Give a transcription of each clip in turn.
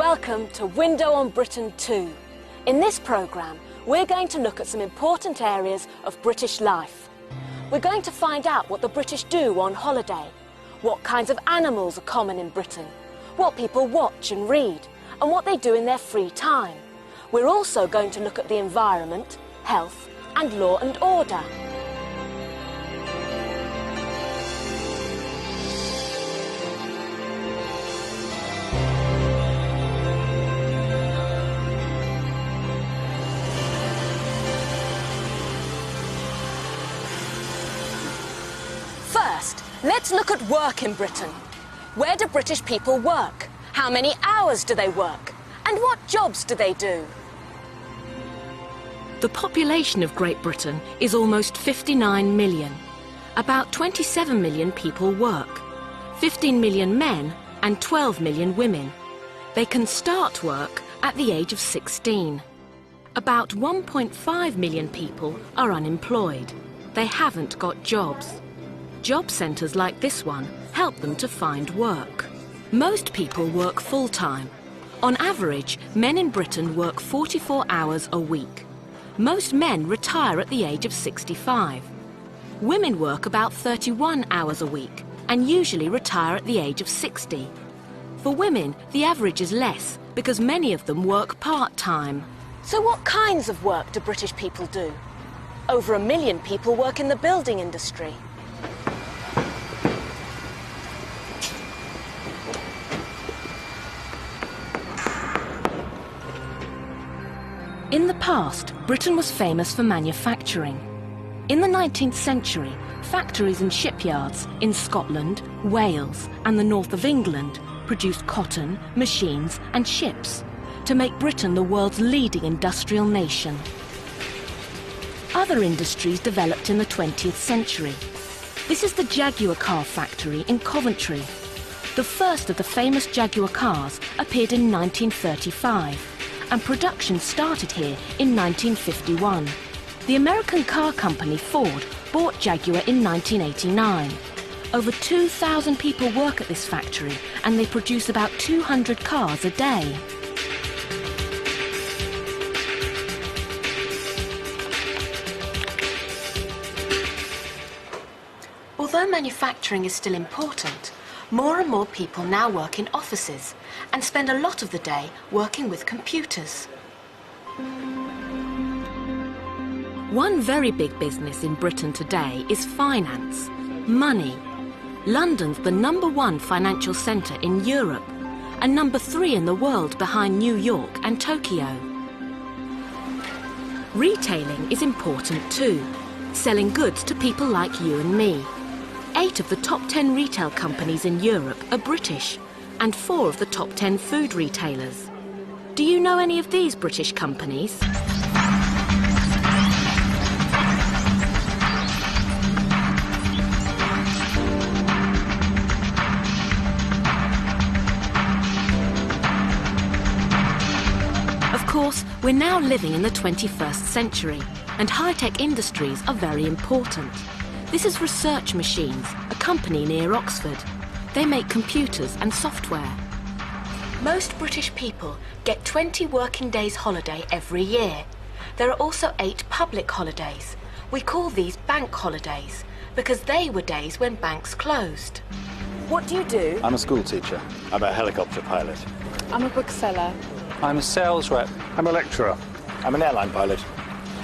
Welcome to Window on Britain 2. In this programme, we're going to look at some important areas of British life. We're going to find out what the British do on holiday, what kinds of animals are common in Britain, what people watch and read, and what they do in their free time. We're also going to look at the environment, health, and law and order. First, let's look at work in Britain. Where do British people work? How many hours do they work? And what jobs do they do? The population of Great Britain is almost 59 million. About 27 million people work, 15 million men and 12 million women. They can start work at the age of 16. About 1.5 million people are unemployed. They haven't got jobs. Job centres like this one help them to find work. Most people work full-time. On average, men in Britain work 44 hours a week. Most men retire at the age of 65. Women work about 31 hours a week and usually retire at the age of 60. For women, the average is less because many of them work part-time. So what kinds of work do British people do? Over 1 million people work in the building industry. In the past, Britain was famous for manufacturing. In the 19th century, factories and shipyards in Scotland, Wales and the north of England produced cotton, machines and ships to make Britain the world's leading industrial nation. Other industries developed in the 20th century. This is the Jaguar car factory in Coventry. The first of the famous Jaguar cars appeared in 1935. And production started here in 1951. The American car company Ford bought Jaguar in 1989. Over 2,000 people work at this factory and they produce about 200 cars a day. Although manufacturing is still important, more and more people now work in offices and spend a lot of the day working with computers. One very big business in Britain today is finance, money. London's the #1 financial centre in Europe and #3 in the world behind New York and Tokyo. Retailing is important too, selling goods to people like you and me. 8 of the top 10 retail companies in Europe are British, and 4 of the top 10 food retailers. Do you know any of these British companies? Of course, we're now living in the 21st century, and high-tech industries are very important. This is Research Machines, a company near Oxford. They make computers and software. Most British people get 20 working days holiday every year. There are also 8 public holidays. We call these bank holidays because they were days when banks closed. What do you do? I'm a school teacher. I'm a helicopter pilot. I'm a bookseller. I'm a sales rep. I'm a lecturer. I'm an airline pilot.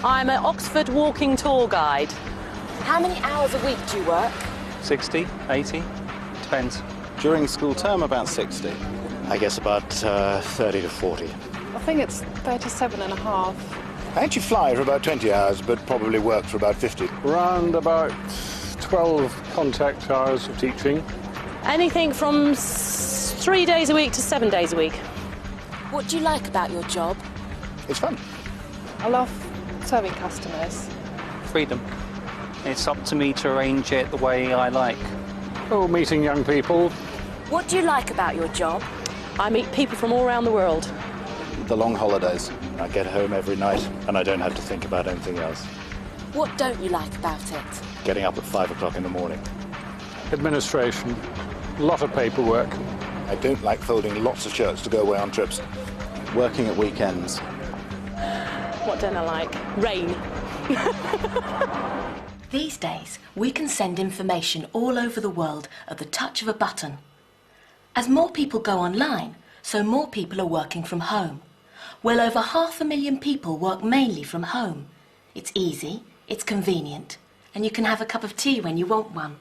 I'm an Oxford walking tour guide. How many hours a week do you work? 60, 80, depends. During school term, about 60. I guess about 30 to 40. I think it's 37 and a half. I actually fly for about 20 hours, but probably work for about 50. Around about 12 contact hours of teaching. Anything from 3 days a week to 7 days a week. What do you like about your job? It's fun. I love serving customers. Freedom. It's up to me to arrange it the way I like. Oh, meeting young people. What do you like about your job? I meet people from all around the world. The long holidays. I get home every night and I don't have to think about anything else. What don't you like about it? Getting up at 5 o'clock in the morning. Administration. A lot of paperwork. I don't like folding lots of shirts to go away on trips. Working at weekends. What don't I like? Rain. These days, we can send information all over the world at the touch of a button. As more people go online, so more people are working from home. Well over 500,000 people work mainly from home. It's easy, it's convenient, and you can have a cup of tea when you want one.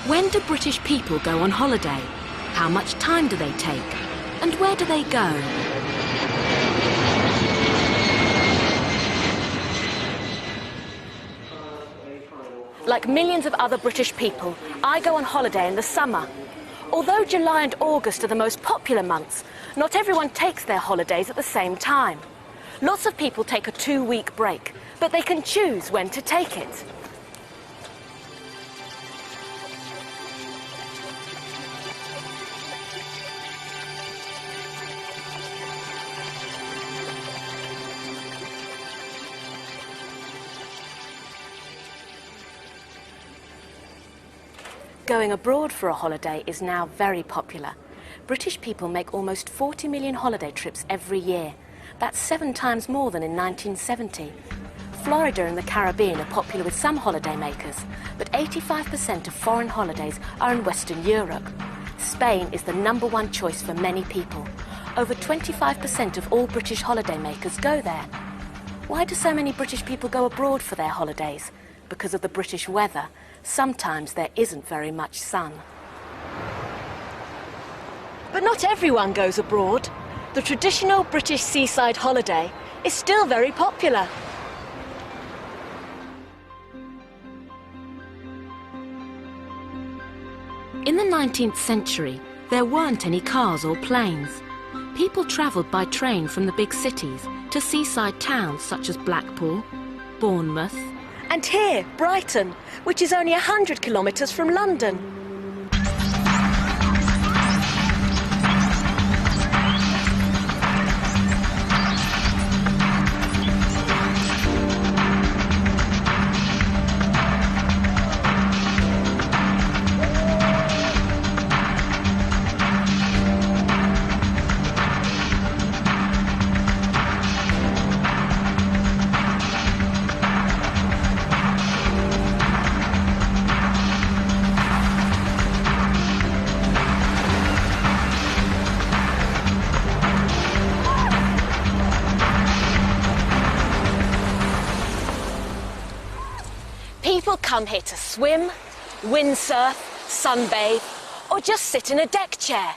When do British people go on holiday? How much time do they take? And where do they go? Like millions of other British people, I go on holiday in the summer. Although July and August are the most popular months, not everyone takes their holidays at the same time. Lots of people take a 2-week break, but they can choose when to take it. Going abroad for a holiday is now very popular. British people make almost 40 million holiday trips every year. That's 7 times more than in 1970. Florida and the Caribbean are popular with some holidaymakers, but 85% of foreign holidays are in Western Europe. Spain is the #1 choice for many people. Over 25% of all British holidaymakers go there. Why do so many British people go abroad for their holidays? Because of the British weather. Sometimes there isn't very much sun. But not everyone goes abroad. The traditional British seaside holiday is still very popular. In the 19th century, there weren't any cars or planes. People travelled by train from the big cities to seaside towns such as Blackpool, Bournemouth, And here, Brighton, which is only 100 kilometres from London. People come here to swim, windsurf, sunbathe, or just sit in a deck chair.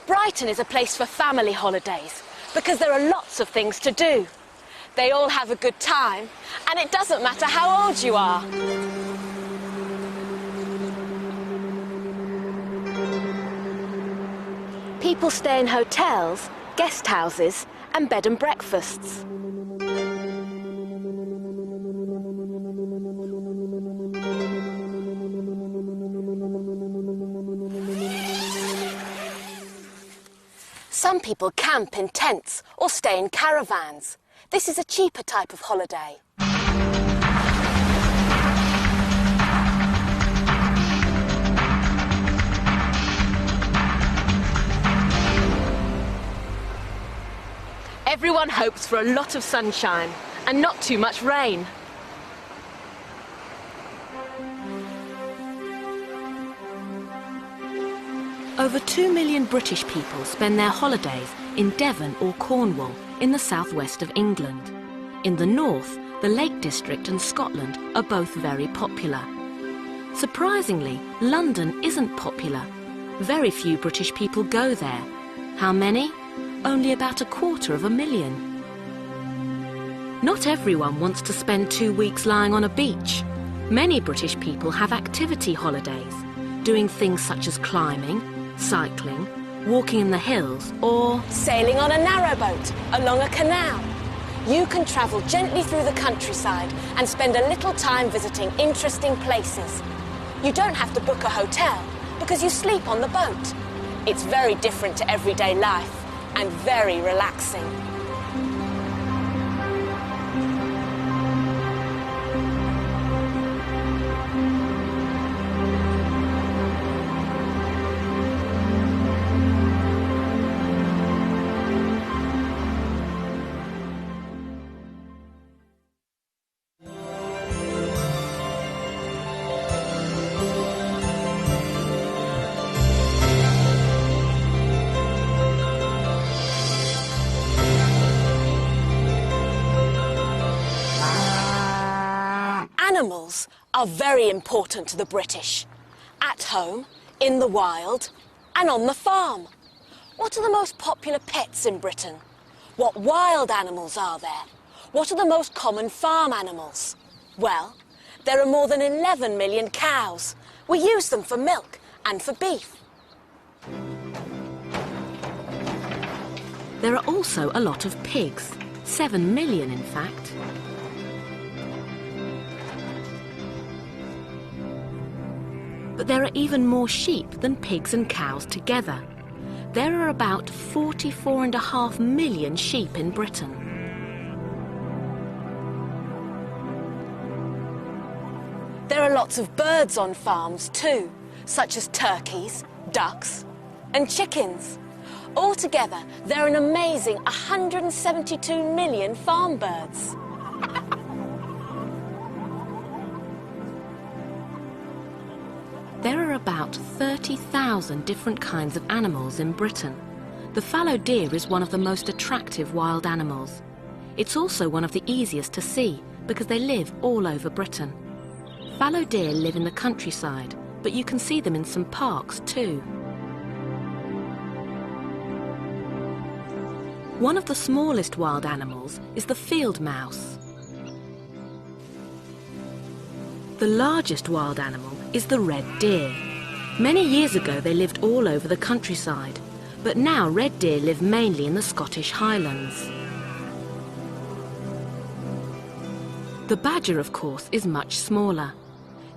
Brighton is a place for family holidays because there are lots of things to do. They all have a good time, and it doesn't matter how old you are. People stay in hotels, guest houses, and bed and breakfasts. Some people camp in tents or stay in caravans. This is a cheaper type of holiday. Everyone hopes for a lot of sunshine and not too much rain. Over 2 million British people spend their holidays in Devon or Cornwall in the southwest of England. In the north, the Lake District and Scotland are both very popular. Surprisingly, London isn't popular. Very few British people go there. How many? Only about 250,000. Not everyone wants to spend 2 weeks lying on a beach. Many British people have activity holidays, doing things such as climbing, cycling, walking in the hills, or sailing on a narrowboat along a canal. you can travel gently through the countryside and spend a little time visiting interesting places. You don't have to book a hotel because you sleep on the boat. It's very different to everyday life and very relaxing. Animals are very important to the British. At home, in the wild, and on the farm. What are the most popular pets in Britain? What wild animals are there? What are the most common farm animals? Well, there are more than 11 million cows. We use them for milk and for beef. There are also a lot of pigs, 7 million in fact. But there are even more sheep than pigs and cows together. There are about 44.5 million sheep in Britain. There are lots of birds on farms too, such as turkeys, ducks and chickens. Altogether, there are an amazing 172 million farm birds. There are about 30,000 different kinds of animals in Britain. The fallow deer is one of the most attractive wild animals. It's also one of the easiest to see because they live all over Britain. Fallow deer live in the countryside, but you can see them in some parks too. One of the smallest wild animals is the field mouse. The largest wild animal is the red deer. Many years ago they lived all over the countryside, but now red deer live mainly in the Scottish Highlands. The badger, of course, is much smaller.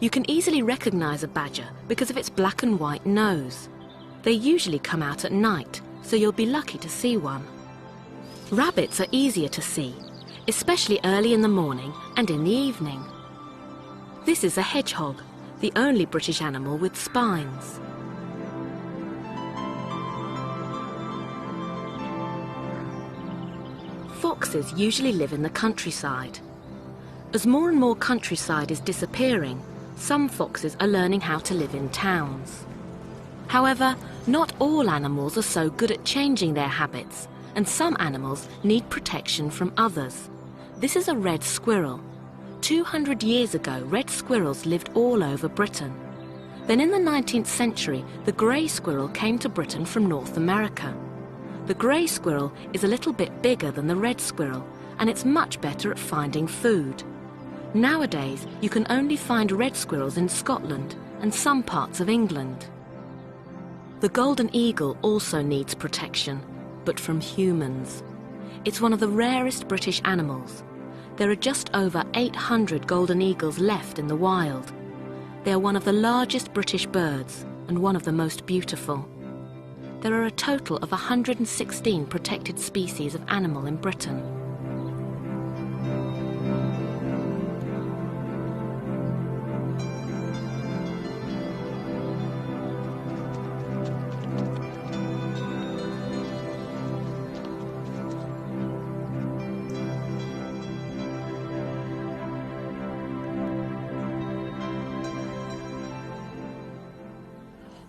You can easily recognise a badger because of its black and white nose. They usually come out at night, so you'll be lucky to see one. Rabbits are easier to see, especially early in the morning and in the evening. This is a hedgehog, the only British animal with spines. Foxes usually live in the countryside. As more and more countryside is disappearing, some foxes are learning how to live in towns. However, not all animals are so good at changing their habits, and some animals need protection from others. This is a red squirrel. 200 years ago, red squirrels lived all over Britain. Then in the 19th century, the grey squirrel came to Britain from North America. The grey squirrel is a little bit bigger than the red squirrel, and it's much better at finding food. Nowadays, you can only find red squirrels in Scotland and some parts of England. The golden eagle also needs protection, but from humans. It's one of the rarest British animals. There are just over 800 golden eagles left in the wild. They are one of the largest British birds and one of the most beautiful. There are a total of 116 protected species of animal in Britain.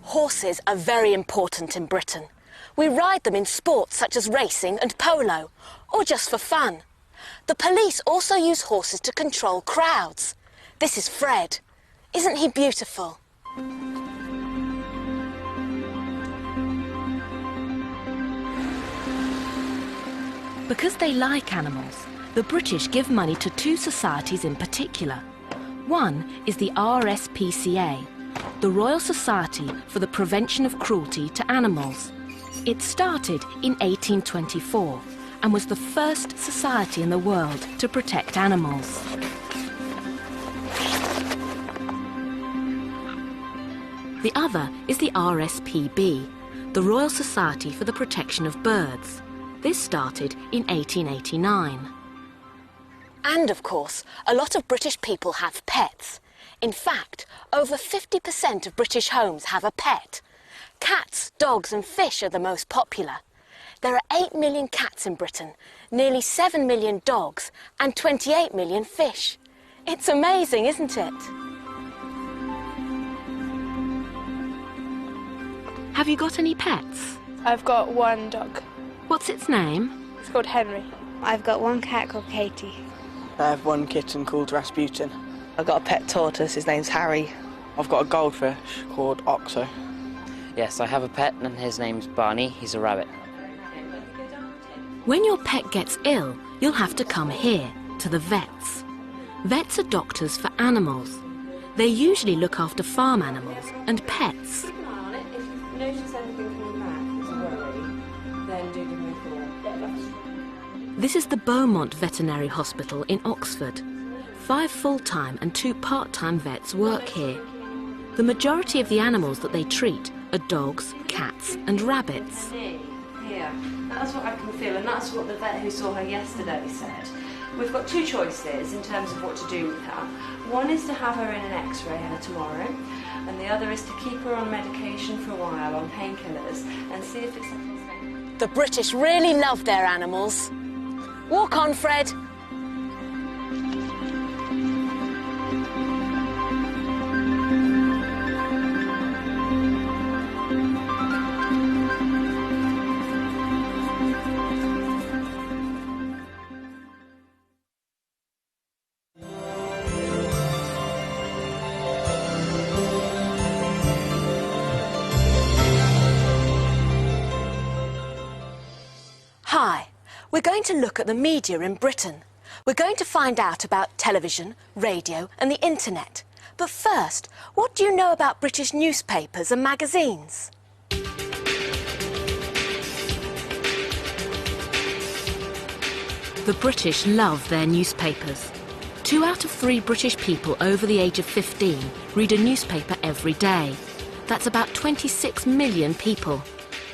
Horses are very important in Britain. We ride them in sports such as racing and polo, or just for fun. The police also use horses to control crowds. This is Fred. Isn't he beautiful? Because they like animals, the British give money to two societies in particular. One is the RSPCA, the Royal Society for the Prevention of Cruelty to Animals. It started in 1824 and was the first society in the world to protect animals. The other is the RSPB, the Royal Society for the Protection of Birds. This started in 1889. And of course, a lot of British people have pets. In fact, over 50% of British homes have a pet. Cats, dogs and fish are the most popular. There are 8 million cats in Britain, nearly 7 million dogs and 28 million fish. It's amazing, isn't it? Have you got any pets? I've got one dog. What's its name? It's called Henry. I've got one cat called Katie. I have one kitten called Rasputin. I've got a pet tortoise, his name's Harry. I've got a goldfish called Oxo. Yes, I have a pet and his name's Barney. He's a rabbit. When your pet gets ill, you'll have to come here, to the vets. Vets are doctors for animals. They usually look after farm animals and pets. This is the Beaumont Veterinary Hospital in Oxford. 5 full-time and 2 part-time vets work here. The majority of the animals that they treat are dogs, cats and rabbits. Here, that's what I can feel, and that's what the vet who saw her yesterday said. We've got 2 choices in terms of what to do with her. One is to have her in an x-ray tomorrow, and the other is to keep her on medication for a while, on painkillers, and see if it's... The British really love their animals. Walk on, Fred. Hi, we're going to look at the media in Britain. We're going to find out about television, radio and the internet. But first, what do you know about British newspapers and magazines? The British love their newspapers. 2 out of 3 British people over the age of 15 read a newspaper every day. That's about 26 million people.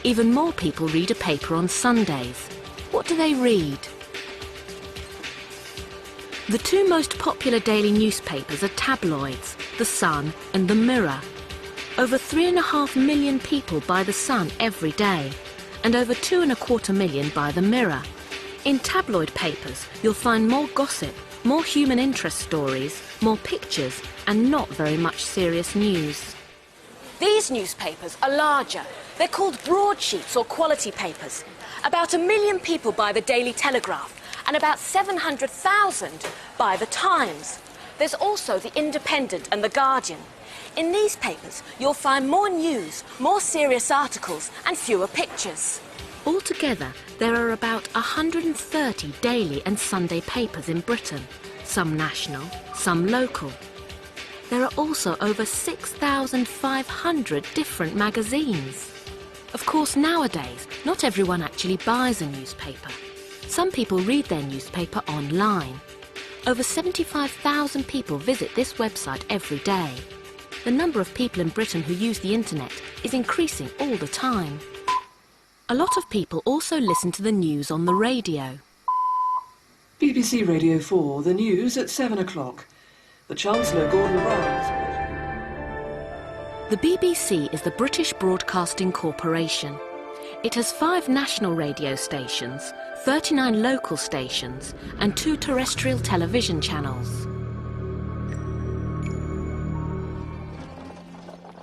Even more people read a paper on Sundays. What do they read? The 2 most popular daily newspapers are tabloids, The Sun and The Mirror. Over 3.5 million people buy The Sun every day, and over 2.25 million buy The Mirror. In tabloid papers, you'll find more gossip, more human interest stories, more pictures, and not very much serious news. These newspapers are larger. They're called broadsheets or quality papers. About 1 million people buy the Daily Telegraph, and about 700,000 buy the Times. There's also the Independent and the Guardian. In these papers, you'll find more news, more serious articles, and fewer pictures. Altogether, there are about 130 daily and Sunday papers in Britain, some national, some local. There are also over 6,500 different magazines. Of course, nowadays, not everyone actually buys a newspaper. Some people read their newspaper online. Over 75,000 people visit this website every day. The number of people in Britain who use the internet is increasing all the time. A lot of people also listen to the news on the radio. BBC Radio 4, the news at 7 o'clock. The Chancellor, Gordon Brown. The BBC is the British Broadcasting Corporation. It has 5 national radio stations, 39 local stations, and 2 terrestrial television channels.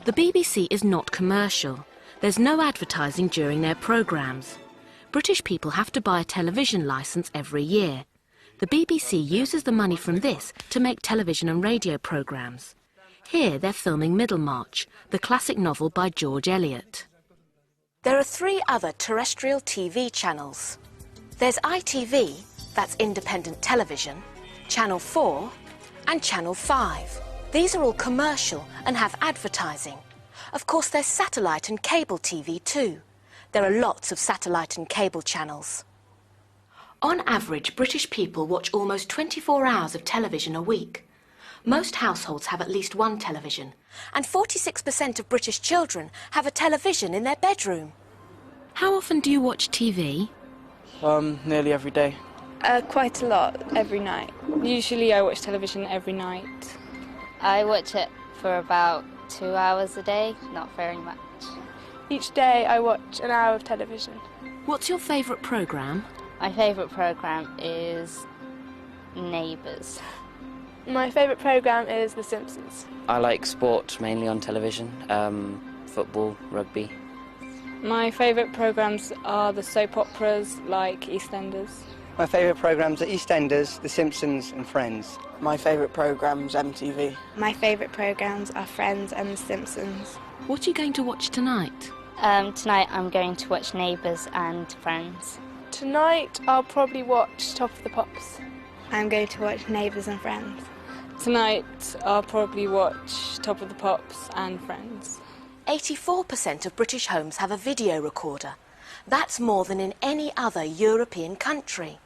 The BBC is not commercial. There's no advertising during their programmes. British people have to buy a television licence every year. The BBC uses the money from this to make television and radio programmes. Here they're filming Middlemarch, the classic novel by George Eliot. There are 3 other terrestrial TV channels. There's ITV, that's independent television, Channel 4 and Channel 5. These are all commercial and have advertising. Of course, there's satellite and cable TV too. There are lots of satellite and cable channels. On average, British people watch almost 24 hours of television a week. Most households have at least one television, and 46% of British children have a television in their bedroom. How often do you watch TV? Nearly every day. Quite a lot, every night. Usually I watch television every night. I watch it for about 2 hours a day, not very much. Each day I watch an hour of television. What's your favourite programme? My favourite programme is Neighbours. My favourite programme is The Simpsons. I like sport, mainly on television, football, rugby. My favourite programmes are the soap operas like EastEnders. My favourite programmes are EastEnders, The Simpsons and Friends. My favourite programme's MTV. My favourite programmes are Friends and The Simpsons. What are you going to watch tonight? Tonight I'm going to watch Neighbours and Friends. Tonight I'll probably watch Top of the Pops. I'm going to watch Neighbours and Friends. Tonight I'll probably watch Top of the Pops and Friends. 84% of British homes have a video recorder. That's more than in any other European country.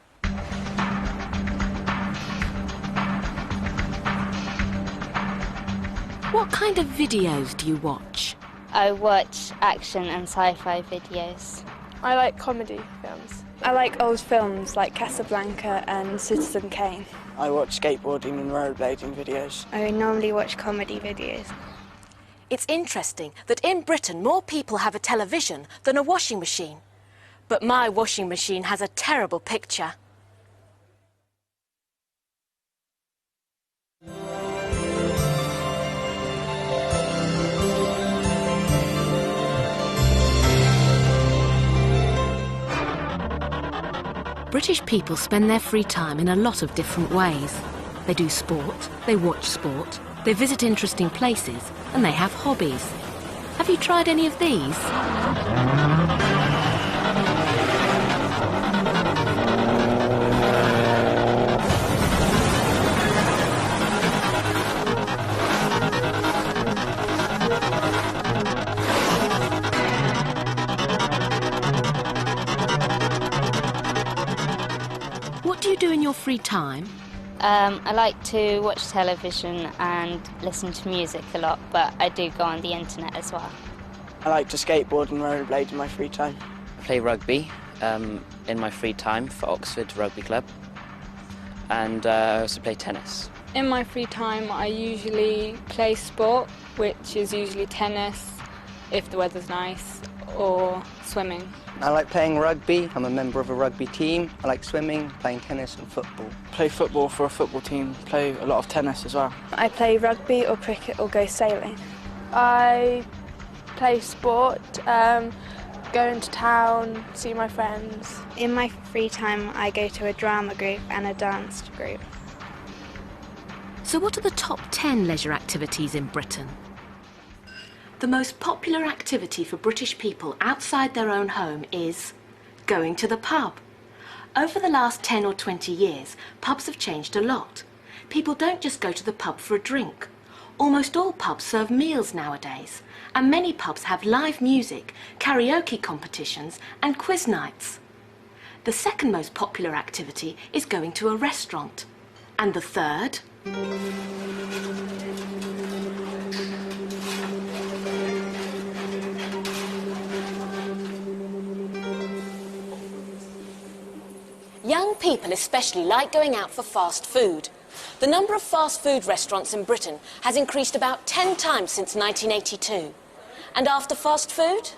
What kind of videos do you watch? I watch action and sci-fi videos. I like comedy films. I like old films like Casablanca and Citizen Kane. I watch skateboarding and rollerblading videos. I normally watch comedy videos. It's interesting that in Britain more people have a television than a washing machine. But my washing machine has a terrible picture. British people spend their free time in a lot of different ways. They do sport, they watch sport, they visit interesting places, and they have hobbies. Have you tried any of these? What do you do in your free time? I like to watch television and listen to music a lot, but I do go on the internet as well. I like to skateboard and rollerblade in my free time. I play rugby in my free time for Oxford Rugby Club, and I also play tennis. In my free time I usually play sport, which is usually tennis, if the weather's nice, or swimming. I like playing rugby. I'm a member of a rugby team. I like swimming, playing tennis and football. Play football for a football team. Play a lot of tennis as well. I play rugby or cricket or go sailing. I play sport, go into town, see my friends. In my free time I go to a drama group and a dance group. So what are the top 10 leisure activities in Britain? The most popular activity for British people outside their own home is going to the pub. Over the last 10 or 20 years, pubs have changed a lot. People don't just go to the pub for a drink. Almost all pubs serve meals nowadays, and many pubs have live music, karaoke competitions and quiz nights. The second most popular activity is going to a restaurant. And the third? Young people especially like going out for fast food. The number of fast food restaurants in Britain has increased about 10 times since 1982. And after fast food?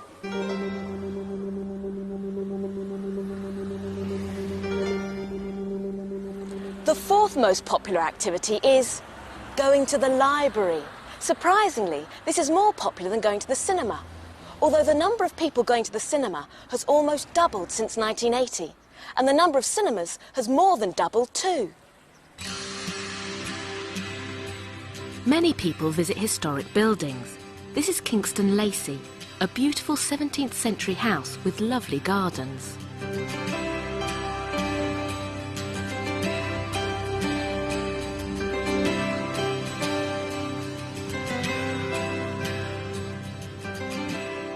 The fourth most popular activity is going to the library. Surprisingly, this is more popular than going to the cinema. Although the number of people going to the cinema has almost doubled since 1980. And the number of cinemas has more than doubled too. Many people visit historic buildings. This is Kingston Lacy, a beautiful 17th century house with lovely gardens.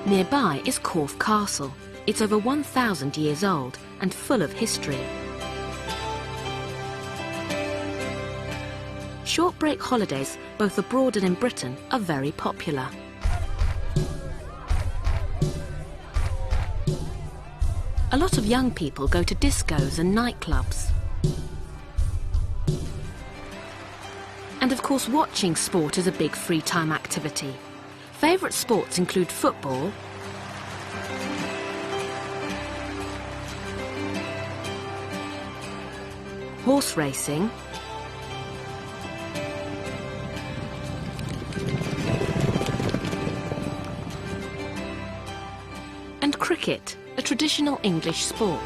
Nearby is Corfe Castle. It's over 1,000 years old and full of history. Short break holidays, both abroad and in Britain, are very popular. A lot of young people go to discos and nightclubs. And of course, watching sport is a big free time activity. Favourite sports include football, horse racing, and cricket, a traditional English sport.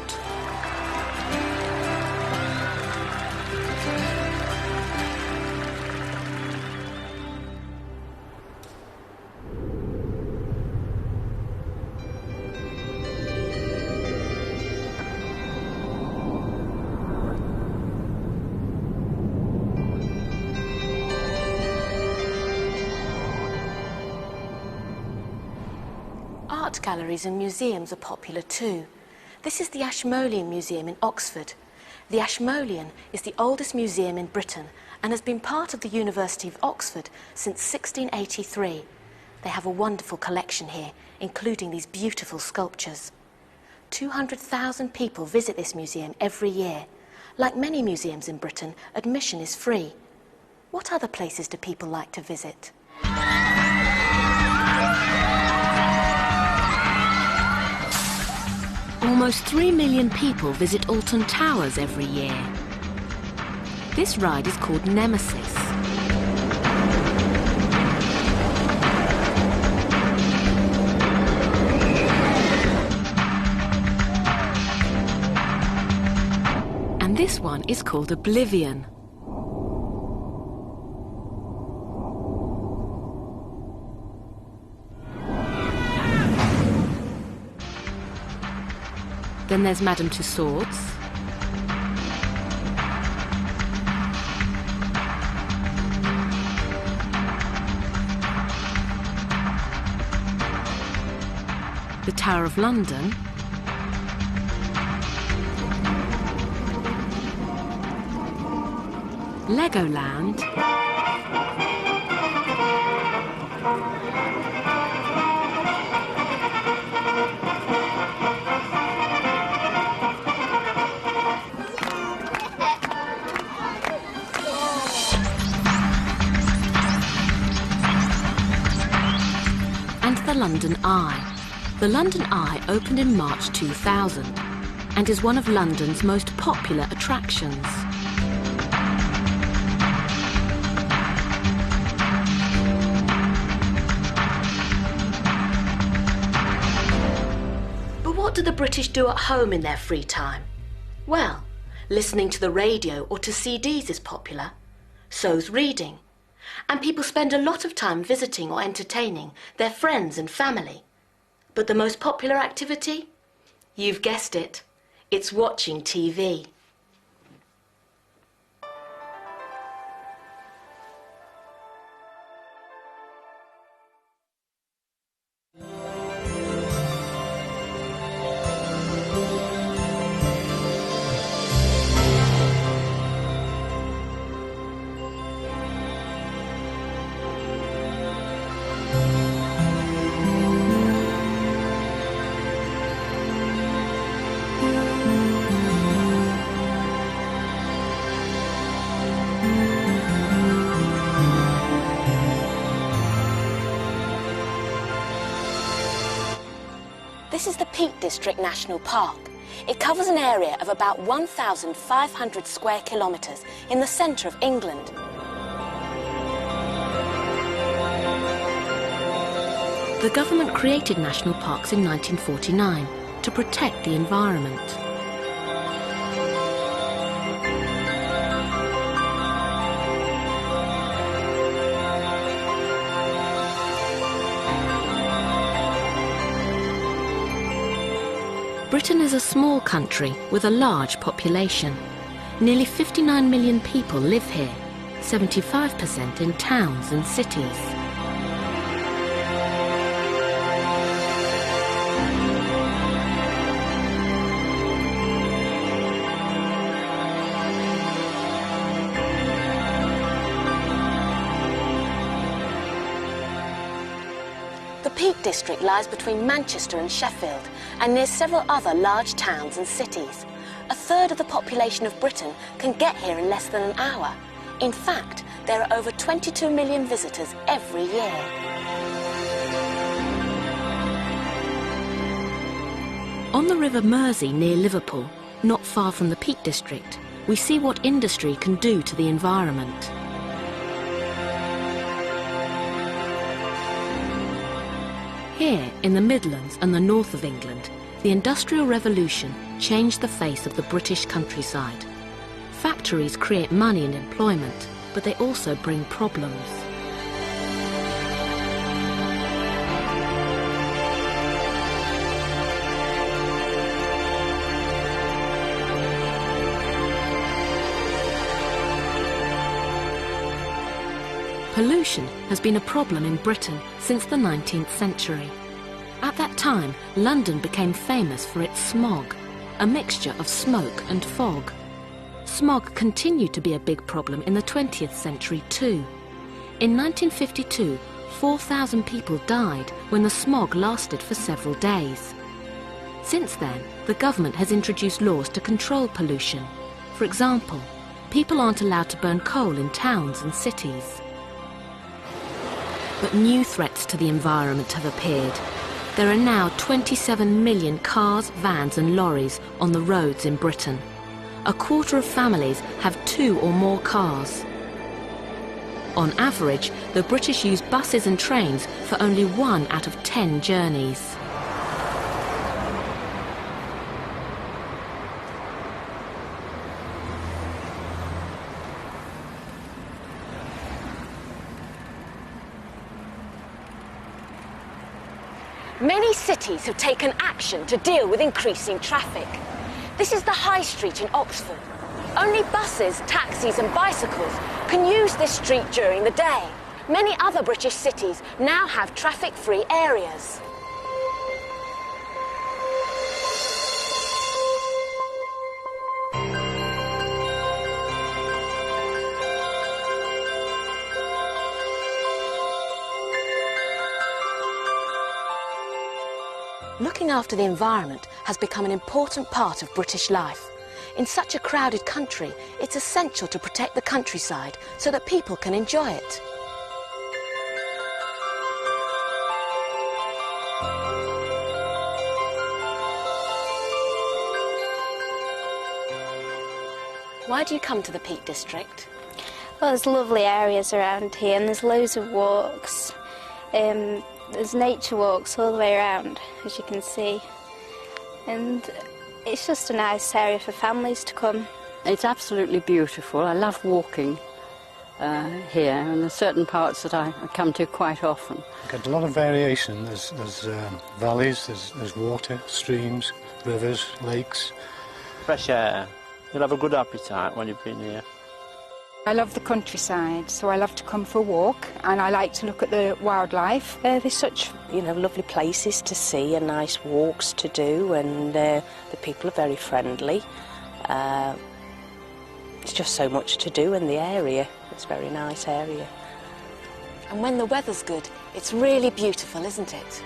Art galleries and museums are popular too. This is the Ashmolean Museum in Oxford. The Ashmolean is the oldest museum in Britain and has been part of the University of Oxford since 1683. They have a wonderful collection here, including these beautiful sculptures. 200,000 people visit this museum every year. Like many museums in Britain, admission is free. What other places do people like to visit? Almost 3 million people visit Alton Towers every year. This ride is called Nemesis. And this one is called Oblivion. Then there's Madame Tussauds. The Tower of London. Legoland. London Eye. The London Eye opened in March 2000 and is one of London's most popular attractions. But what do the British do at home in their free time? Well, listening to the radio or to CDs is popular. So's reading. And people spend a lot of time visiting or entertaining their friends and family. But the most popular activity? You've guessed it. It's watching TV. This is the Peak District National Park. It covers an area of about 1,500 square kilometres in the centre of England. The government created national parks in 1949 to protect the environment. Britain is a small country with a large population. Nearly 59 million people live here, 75% in towns and cities. The Peak District lies between Manchester and Sheffield and near several other large towns and cities. A third of the population of Britain can get here in less than an hour. In fact, there are over 22 million visitors every year. On the River Mersey near Liverpool, not far from the Peak District, we see what industry can do to the environment. Here, in the Midlands and the north of England, the Industrial Revolution changed the face of the British countryside. Factories create money and employment, but they also bring problems. Pollution has been a problem in Britain since the 19th century. At that time, London became famous for its smog, a mixture of smoke and fog. Smog continued to be a big problem in the 20th century too. In 1952, 4,000 people died when the smog lasted for several days. Since then, the government has introduced laws to control pollution. For example, people aren't allowed to burn coal in towns and cities. But new threats to the environment have appeared. There are now 27 million cars, vans and lorries on the roads in Britain. A quarter of families have 2 or more cars. On average, the British use buses and trains for only 1 out of 10 journeys. Many cities have taken action to deal with increasing traffic. This is the High Street in Oxford. Only buses, taxis and bicycles can use this street during the day. Many other British cities now have traffic-free areas. Looking after the environment has become an important part of British life. In such a crowded country, it's essential to protect the countryside so that people can enjoy it. Why do you come to the Peak District? Well, there's lovely areas around here and there's loads of walks. There's nature walks all the way around, as you can see. And it's just a nice area for families to come. It's absolutely beautiful. I love walking here, and there's certain parts that I come to quite often. You get a lot of variation. There's valleys, there's water, streams, rivers, lakes. Fresh air. You'll have a good appetite when you've been here. I love the countryside, so I love to come for a walk, and I like to look at the wildlife. There's such, lovely places to see and nice walks to do, and the people are very friendly. It's just so much to do in the area. It's a very nice area. And when the weather's good, it's really beautiful, isn't it?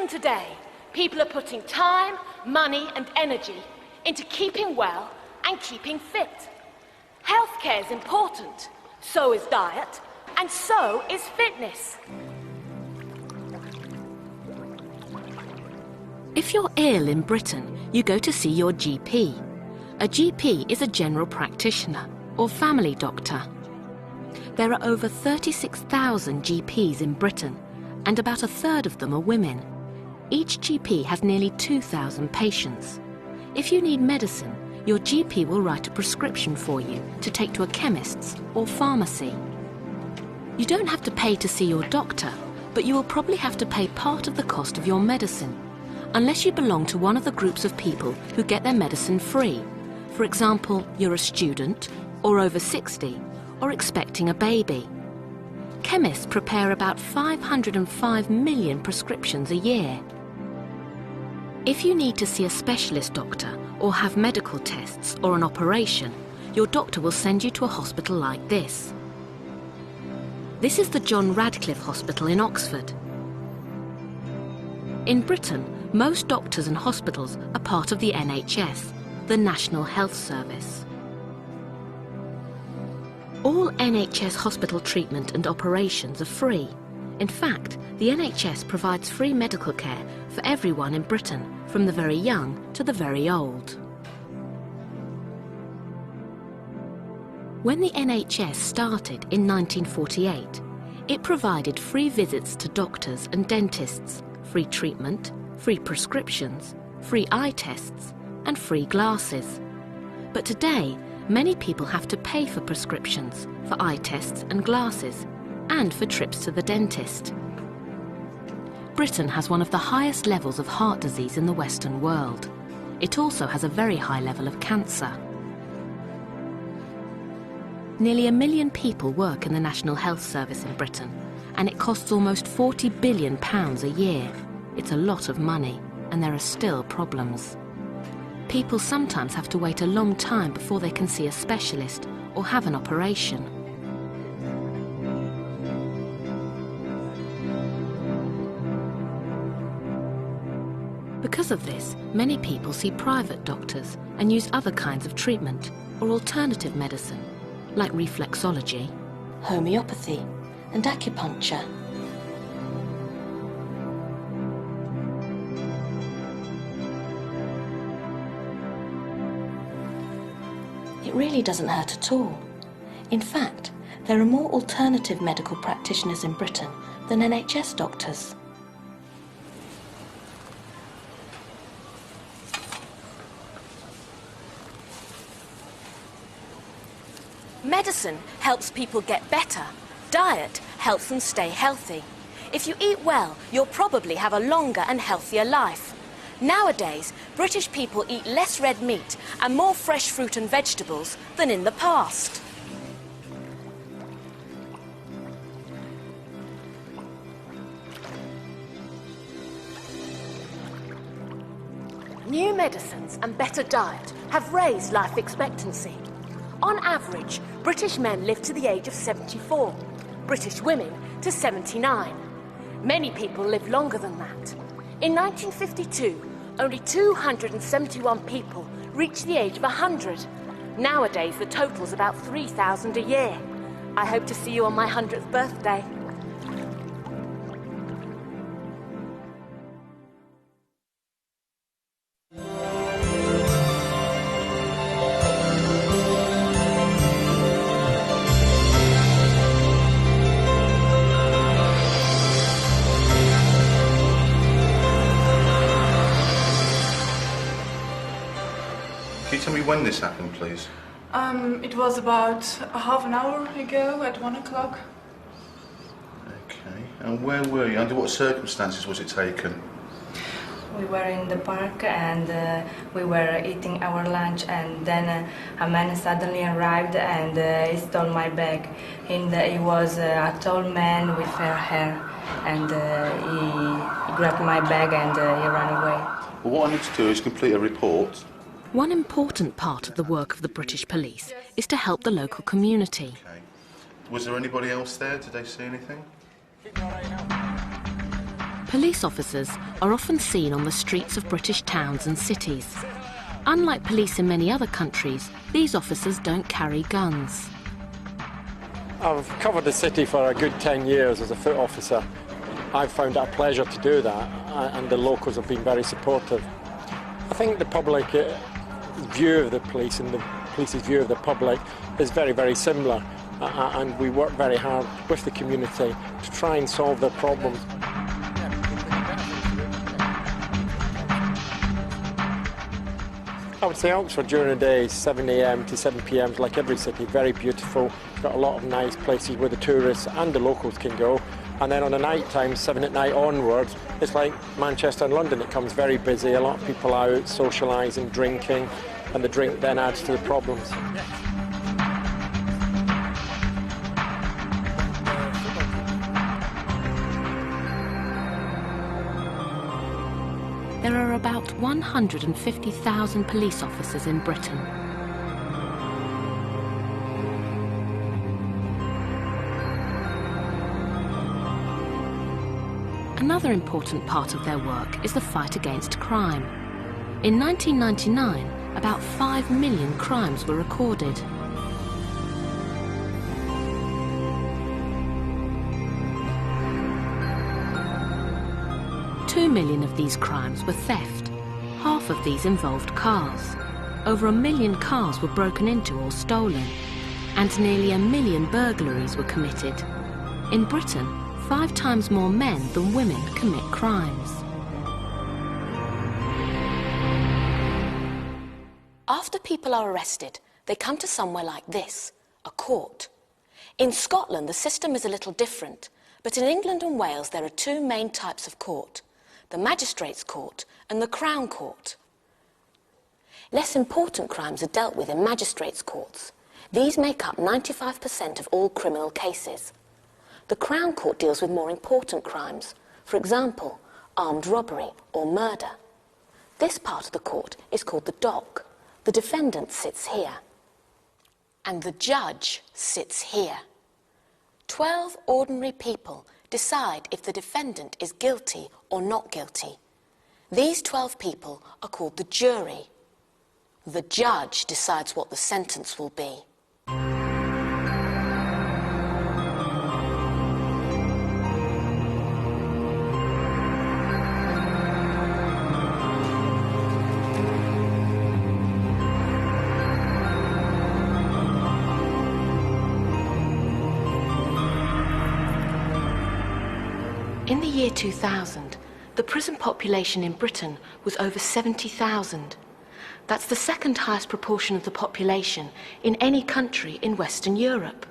Today, people are putting time, money and energy into keeping well and keeping fit. Healthcare is important, so is diet, and so is fitness. If you're ill in Britain, you go to see your GP. A GP is a general practitioner or family doctor. There are over 36,000 GPs in Britain, and about a third of them are women. Each GP has nearly 2,000 patients. If you need medicine, your GP will write a prescription for you to take to a chemist's or pharmacy. You don't have to pay to see your doctor, but you will probably have to pay part of the cost of your medicine, unless you belong to one of the groups of people who get their medicine free. For example, you're a student, or over 60, or expecting a baby. Chemists prepare about 505 million prescriptions a year. If you need to see a specialist doctor or have medical tests or an operation, your doctor will send you to a hospital like this. This is the John Radcliffe Hospital in Oxford. In Britain, most doctors and hospitals are part of the NHS, the National Health Service. All NHS hospital treatment and operations are free. In fact, the NHS provides free medical care for everyone in Britain, from the very young to the very old. When the NHS started in 1948, it provided free visits to doctors and dentists, free treatment, free prescriptions, free eye tests, and free glasses. But today, many people have to pay for prescriptions, for eye tests and glasses, and for trips to the dentist. Britain has one of the highest levels of heart disease in the Western world. It also has a very high level of cancer. Nearly 1 million people work in the National Health Service in Britain, and it costs almost £40 billion a year. It's a lot of money, and there are still problems. People sometimes have to wait a long time before they can see a specialist or have an operation. Because of this, many people see private doctors and use other kinds of treatment or alternative medicine, like reflexology, homeopathy, and acupuncture. It really doesn't hurt at all. In fact, there are more alternative medical practitioners in Britain than NHS doctors. Medicine helps people get better. Diet helps them stay healthy. If you eat well, you'll probably have a longer and healthier life. Nowadays, British people eat less red meat and more fresh fruit and vegetables than in the past. New medicines and better diet have raised life expectancy. On average, British men live to the age of 74, British women to 79. Many people live longer than that. In 1952, only 271 people reached the age of 100. Nowadays, the total's about 3,000 a year. I hope to see you on my 100th birthday. Can you tell me when this happened, please? It was about half an hour ago at 1 o'clock. Okay. And where were you? Under what circumstances was it taken? We were in the park and we were eating our lunch, and then a man suddenly arrived and he stole my bag. And he was a tall man with fair hair, and he grabbed my bag and he ran away. Well, what I need to do is complete a report. One important part of the work of the British police is to help the local community. Okay. Was there anybody else there? Did they see anything? Police officers are often seen on the streets of British towns and cities. Unlike police in many other countries, these officers don't carry guns. I've covered the city for a good 10 years as a foot officer. I've found it a pleasure to do that, and the locals have been very supportive. I think the public view of the police and the police's view of the public is very, very similar, and we work very hard with the community to try and solve their problems. I would say Oxford during the day, 7 a.m. to 7 p.m. is like every city, very beautiful. It's got a lot of nice places where the tourists and the locals can go. And then on the night time, 7 at night onwards, it's like Manchester and London. It comes very busy, a lot of people out socialising, drinking, and the drink then adds to the problems. There are about 150,000 police officers in Britain. Another important part of their work is the fight against crime. In 1999, about 5 million crimes were recorded. $2 million of these crimes were theft. Half of these involved cars. Over 1 million cars were broken into or stolen, and nearly 1 million burglaries were committed. In Britain, 5 times more men than women commit crimes. After people are arrested, they come to somewhere like this, a court. In Scotland, the system is a little different, but in England and Wales there are 2 main types of court: the Magistrates' Court and the Crown Court. Less important crimes are dealt with in Magistrates' Courts. These make up 95% of all criminal cases. The Crown Court deals with more important crimes, for example, armed robbery or murder. This part of the court is called the dock. The defendant sits here, and the judge sits here. 12 ordinary people decide if the defendant is guilty or not guilty. These 12 people are called the jury. The judge decides what the sentence will be. In the year 2000, the prison population in Britain was over 70,000. That's the second highest proportion of the population in any country in Western Europe.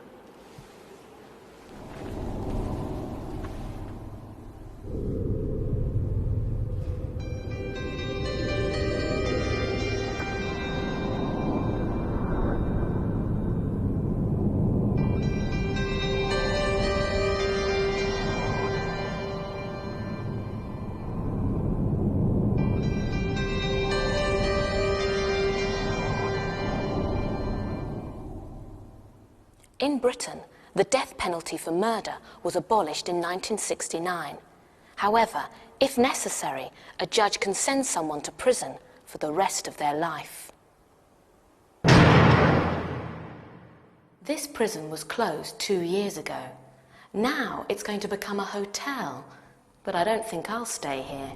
In Britain, the death penalty for murder was abolished in 1969. However, if necessary, a judge can send someone to prison for the rest of their life. This prison was closed 2 years ago. Now it's going to become a hotel, but I don't think I'll stay here.